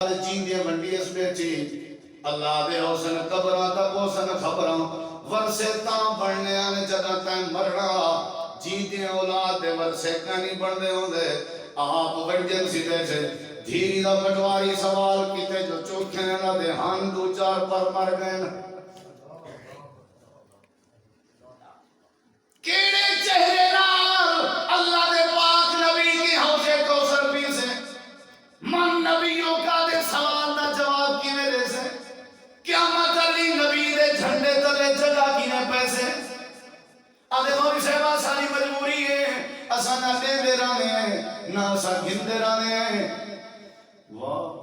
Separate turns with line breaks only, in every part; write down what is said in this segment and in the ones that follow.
جیندے منڈی اس بیٹھی اللہ دے حسن قبراں دا حسن خبراں ورثے تاں بننے آنے جدہ تاں مرنا جیندے اولاد دے ورثے کانی بندے ہوندے آپ وڈجن سی بیٹھے دھیری دا پٹواری سوال کیتے جو چوکھے نہ دے ہن دو چار پر مر گئے کیڑے چہرے نال اللہ دے پاک نبی کی حوضے کوثر پی سے من نبیوں کا دے سوال دا جواب کی میرے سے قیامت علی نبی دے جھنڈے تلے جگہ کی نے پیسے آدھے موری صاحبہ ساری مجبوری ہے اسا نہ دے دے رانے ہیں نہ اسا گھن دے رانے ہیں واہ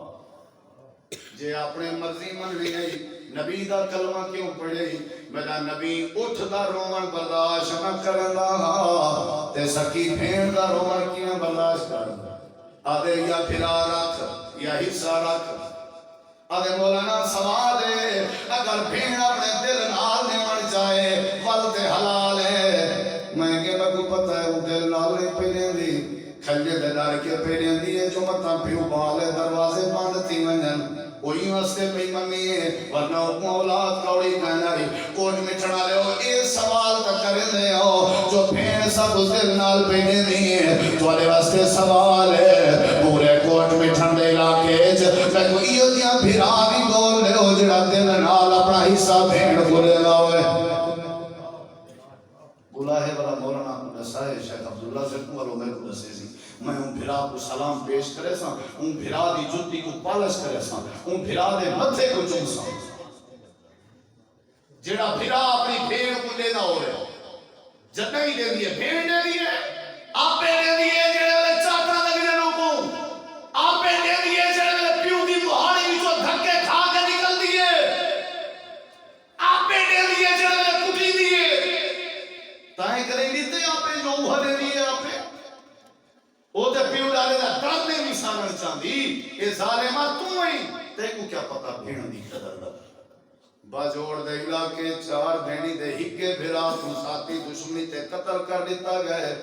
جے اپنے مرضی من بھی ہے نبی دا کلمہ کیوں پڑھے میرا نبی اٹھ دا رومن برداشت نہ کرنا تے سکی بھین دا رومن کیوں برداشت کرنا آدھے یا پھرا رکھ یا حصہ رکھ آدھے مولانا سوال ہے اگر بھین اپنے دل نال دیوان چاہے والتے حلال ہے میں کہ بگو پتہ ہے وہ دل نال نہیں پہنے دی کھلے دلار کے پہنے دی ہے جو مطا پیو بالے دروازے باندھ تھی منجن وہی واسطے پہ منی ہے ورنہ حکم اولاد کوڑی کہنا رہی کوٹ مٹھنا لے ہو اے سوال تک کریں دے ہو جو بھین سب اس دل نال پہنے دی ہے تو والے واسطے سوال ہے پورے کوٹ مٹھن دے علاقے میں کو ایو دیاں بھرا بھی بول لے ہو جڑا دل نال اپنا حصہ بھین بھولے لاؤے بلا ہے بلا مولانا نسائے شیخ عبداللہ سے کمالو میں کو دسے سی میں ان بھرا کو سلام پیش کرے سا ان بھرا دی جتی کو پالش کرے سا ان بھرا دے متھے کو چون سا جڑا بھرا اپنی بھیڑ کو لینا ہو رہے ہو جتنا ہی دے دیئے بھیڑ دے دیئے آپ پہ دے دیئے جڑے والے چاہتا لگنے لوگوں آپ پہ دے دیئے جڑے والے پیو دی بہاری بھی جو دھکے کھا کے نکل دیئے آپ پہ دے دیئے جڑے والے کٹی دیئے تائیں کریں دیتے آپ پہ جو اوہ دے دیئے آپ پہ او تے پیو ڈالے دا درد نے بھی سانن چاندی اے ظالمہ تو ہی تے کو کیا پتا بھین دی قدر لگ باجوڑ دے علاقے چار بھینی دے ہکے بھرا تو ساتھی دشمنی تے قتل کر دیتا گئے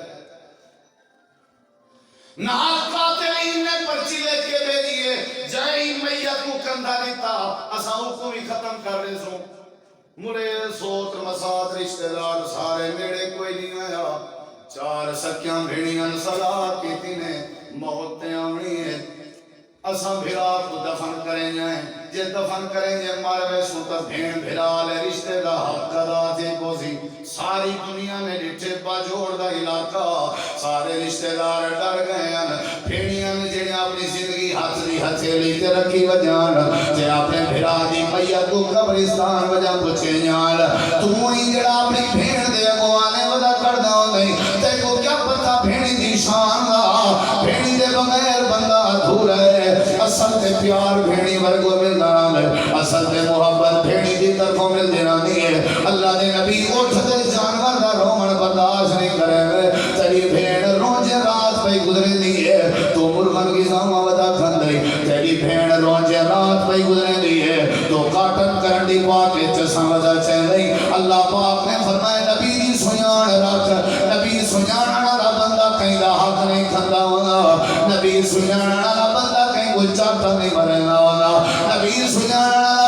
نال قاتلین نے پرچی لے کے دے دیئے جائیں میت کو کندھا دیتا اساں کو بھی ختم کر رہے سوں مرے سوت مسات رشتہ دار سارے میڑے کوئی نہیں آیا چار سکیاں بھیڑیاں صلاح کی تینے موتیں آمنی ہے اساں بھرا کو دفن کریں جائیں جے دفن کریں جے ماروے سوتا بھین بھرا لے رشتہ دا حق دا تھے کوزی ساری دنیا میں ڈٹھے باجوڑ دا علاقہ سارے رشتہ دار ڈر گئے ہیں بھیڑیاں نے جنہیں اپنی زندگی ہاتھ دی ہتھیلی تے رکھی وجان جے اپنے بھرا دی میت کو قبرستان وجہ پچھے جان تو ہی جڑا اپنی بھین دے اگوانے وجہ کر داؤ نہیں تے کو کیا پتا بھینی دی شان دا بھینی دے بغیر بندہ دھور ہے اصل تے پیار بھینی ورگو ملنا ہے اصل تے محبت بھینی دی طرفوں مل دینا نہیں ہے اللہ دے نبی اٹھ دے جانور دا رومن برداشت نہیں کرے گئے تیری بھین روجے رات پہ گزرے نہیں ہے تو مرغن کی زامہ ودا کھن دئی تیری بھین روجے رات پہ گزرے نہیں ہے تو کاٹن کرنڈی پاکے چساں ودا چین دئی اللہ پاک نے فرمائے نبی دی سنیان رکھ نبی سنیان والا بندہ کہیں دا حق نہیں کھندا ہوگا نبی سنیان والا بندہ کہیں کوئی چاہتا نہیں مرے گا نبی سنیان